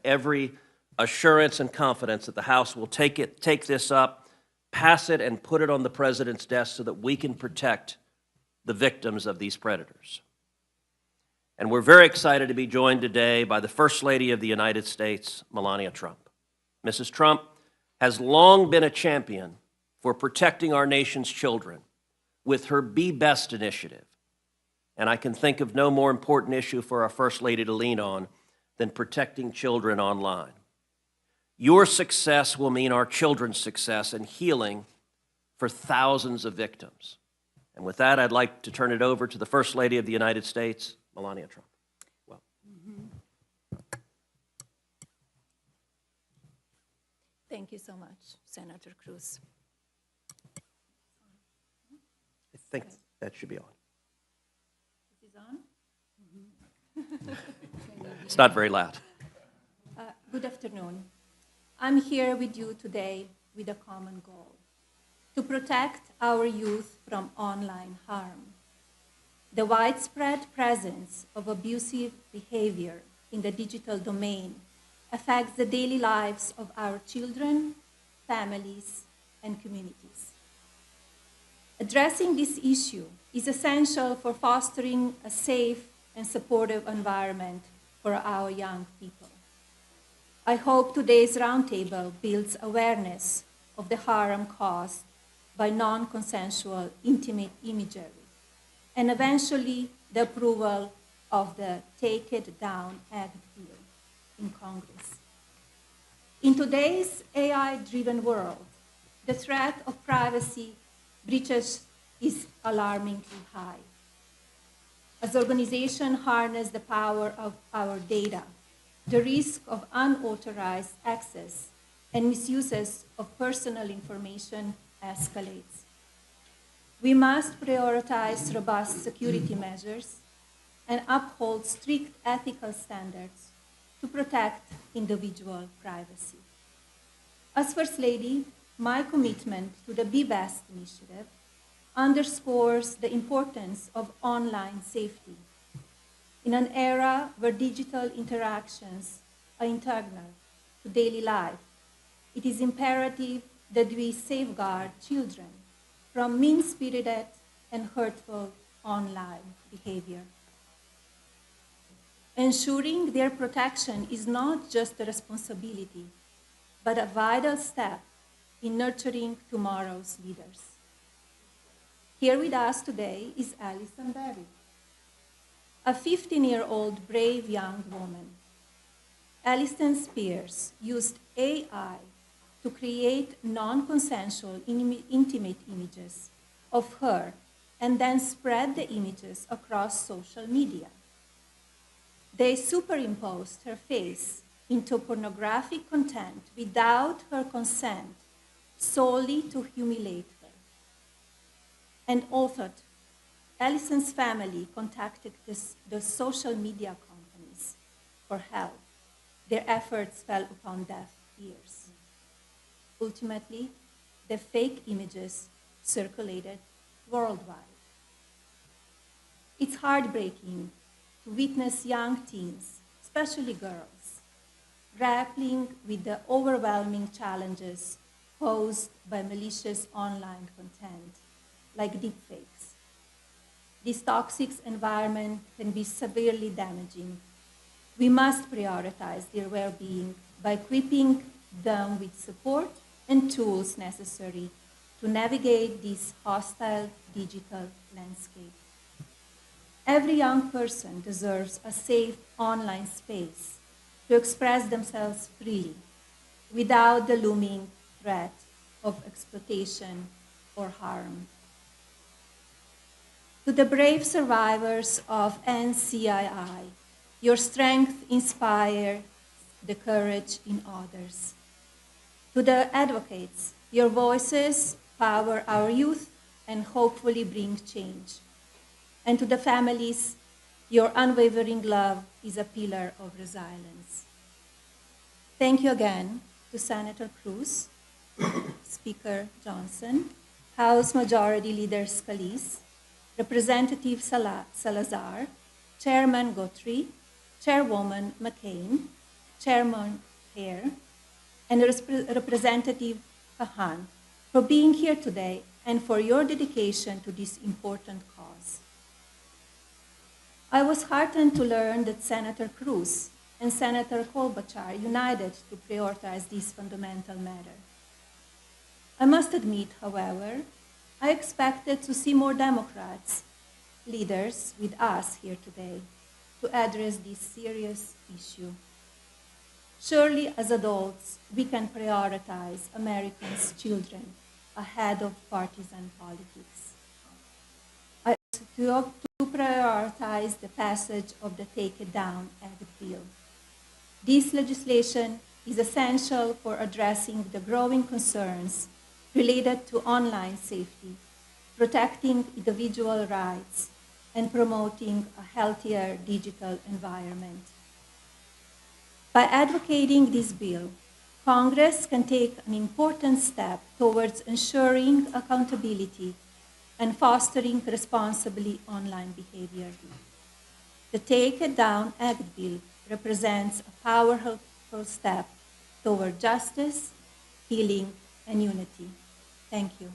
every assurance and confidence that the House will take this up, pass it, and put it on the President's desk so that we can protect the victims of these predators. And we're very excited to be joined today by the First Lady of the United States, Melania Trump. Mrs. Trump has long been a champion for protecting our nation's children with her Be Best initiative. And I can think of no more important issue for our First Lady to lean on than protecting children online. Your success will mean our children's success and healing for thousands of victims. And with that, I'd like to turn it over to the First Lady of the United States, Melania Trump. Well. Thank you so much, Senator Cruz. I think that should be on. Is it on? It's not very loud. Good afternoon. I'm here with you today with a common goal: to protect our youth from online harm. The widespread presence of abusive behavior in the digital domain affects the daily lives of our children, families, and communities. Addressing this issue is essential for fostering a safe and supportive environment for our young people. I hope today's roundtable builds awareness of the harm caused by non-consensual intimate imagery, and eventually the approval of the Take It Down Act bill in Congress. In today's AI-driven world, the threat of privacy breaches is alarmingly high. As organizations harness the power of our data, the risk of unauthorized access and misuses of personal information escalates. We must prioritize robust security measures and uphold strict ethical standards to protect individual privacy. As First Lady, my commitment to the Be Best initiative underscores the importance of online safety. In an era where digital interactions are integral to daily life, it is imperative that we safeguard children from mean-spirited and hurtful online behavior. Ensuring their protection is not just a responsibility, but a vital step in nurturing tomorrow's leaders. Here with us today is Alison Berry, a 15-year-old brave young woman. Alison Spears used AI to create non-consensual intimate images of her and then spread the images across social media. They superimposed her face into pornographic content without her consent, solely to humiliate her. And authored, Alison's family contacted the social media companies for help. Their efforts fell upon deaf ears. Ultimately, the fake images circulated worldwide. It's heartbreaking to witness young teens, especially girls, grappling with the overwhelming challenges posed by malicious online content, like deepfakes. This toxic environment can be severely damaging. We must prioritize their well-being by equipping them with support and tools necessary to navigate this hostile digital landscape. Every young person deserves a safe online space to express themselves freely without the looming threat of exploitation or harm. To the brave survivors of NCII, your strength inspires the courage in others. To the advocates, your voices power our youth and hopefully bring change. And to the families, your unwavering love is a pillar of resilience. Thank you again to Senator Cruz, Speaker Johnson, House Majority Leader Scalise, Representative Salazar, Chairman Guthrie, Chairwoman McCain, Chairman Hare, and Representative Kahan for being here today and for your dedication to this important cause. I was heartened to learn that Senator Cruz and Senator Klobuchar united to prioritize this fundamental matter. I must admit, however, I expected to see more Democrats, leaders with us here today, to address this serious issue. Surely, as adults, we can prioritize Americans' children ahead of partisan politics. I hope to prioritize the passage of the Take It Down Act bill. This legislation is essential for addressing the growing concerns related to online safety, protecting individual rights, and promoting a healthier digital environment. By advocating this bill, Congress can take an important step towards ensuring accountability and fostering responsibly online behavior. The Take It Down Act bill represents a powerful step toward justice, healing, and unity. Thank you.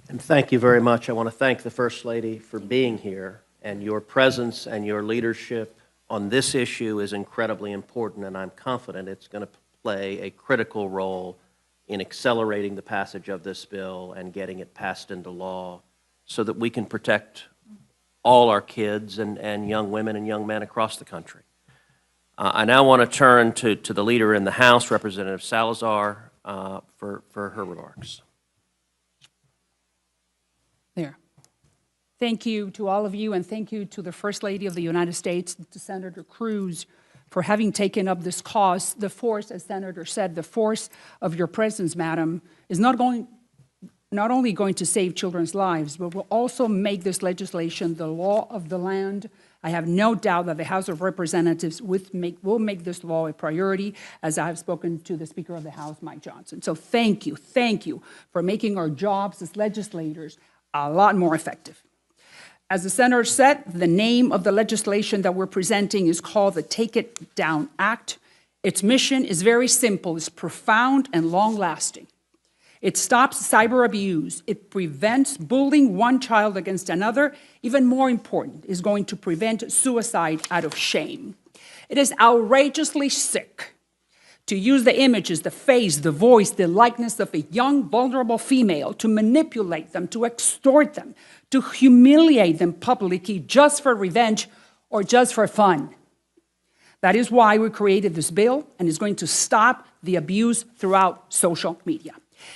And thank you very much. I want to thank the First Lady for being here, and your presence and your leadership on this issue is incredibly important, and I'm confident it's going to play a critical role in accelerating the passage of this bill and getting it passed into law so that we can protect all our kids and young women and young men across the country. I now want to turn to the leader in the House, Representative Salazar, for her remarks. There. Thank you to all of you, and thank you to the First Lady of the United States, to Senator Cruz, for having taken up this cause. The force, as Senator said, the force of your presence, Madam, is not only going to save children's lives, but will also make this legislation the law of the land. I have no doubt that the House of Representatives will make this law a priority, as I have spoken to the Speaker of the House, Mike Johnson. So thank you for making our jobs as legislators a lot more effective. As the Senator said, the name of the legislation that we're presenting is called the Take It Down Act. Its mission is very simple. It's profound and long-lasting. It stops cyber abuse. It prevents bullying one child against another. Even more important, is going to prevent suicide out of shame. It is outrageously sick to use the images, the face, the voice, the likeness of a young, vulnerable female, to manipulate them, to extort them, to humiliate them publicly just for revenge or just for fun. That is why we created this bill, and it's going to stop the abuse throughout social media.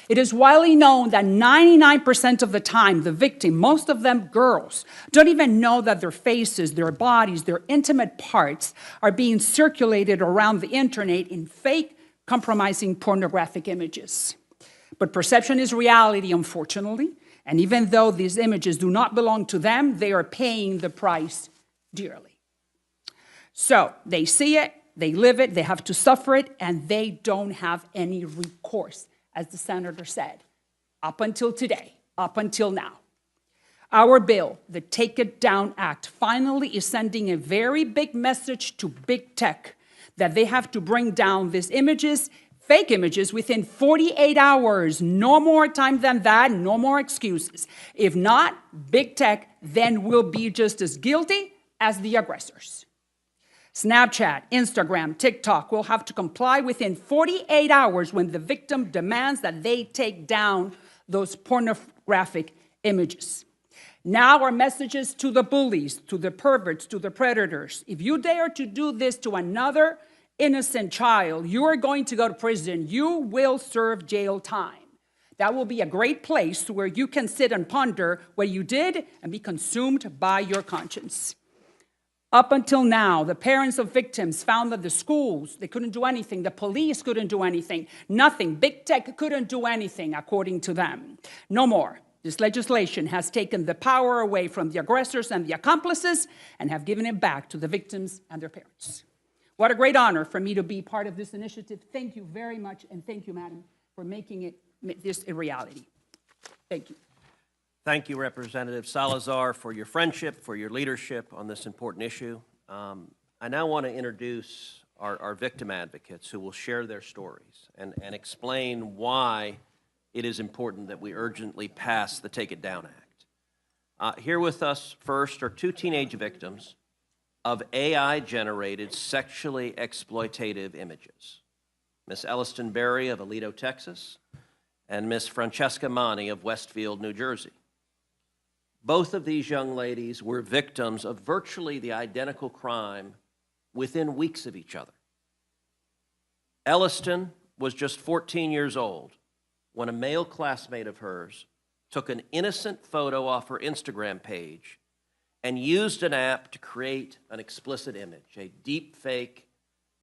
It is widely known that 99% of the time, the victim, most of them girls, don't even know that their faces, their bodies, their intimate parts are being circulated around the internet in fake, compromising pornographic images. But perception is reality, unfortunately, and even though these images do not belong to them, they are paying the price dearly. So they see it, they live it, they have to suffer it, and they don't have any recourse, as the Senator said, up until today, up until now. Our bill, the Take It Down Act, finally is sending a very big message to big tech that they have to bring down these images, fake images, within 48 hours. No more time than that, no more excuses. If not, big tech then will be just as guilty as the aggressors. Snapchat, Instagram, TikTok will have to comply within 48 hours when the victim demands that they take down those pornographic images. Now our messages to the bullies, to the perverts, to the predators. If you dare to do this to another innocent child, you are going to go to prison. You will serve jail time. That will be a great place where you can sit and ponder what you did and be consumed by your conscience. Up until now, the parents of victims found that the schools, they couldn't do anything. The police couldn't do anything. Nothing. Big tech couldn't do anything, according to them. No more. This legislation has taken the power away from the aggressors and the accomplices and have given it back to the victims and their parents. What a great honor for me to be part of this initiative. Thank you very much, and thank you, Madam, for making this a reality. Thank you. Thank you, Representative Salazar, for your friendship, for your leadership on this important issue. I now want to introduce our victim advocates who will share their stories and explain why it is important that we urgently pass the Take It Down Act. Here with us first are two teenage victims of AI-generated sexually exploitative images. Miss Elliston Berry of Aledo, Texas, and Miss Francesca Mani of Westfield, New Jersey. Both of these young ladies were victims of virtually the identical crime within weeks of each other. Elliston was just 14 years old when a male classmate of hers took an innocent photo off her Instagram page and used an app to create an explicit image, a deep fake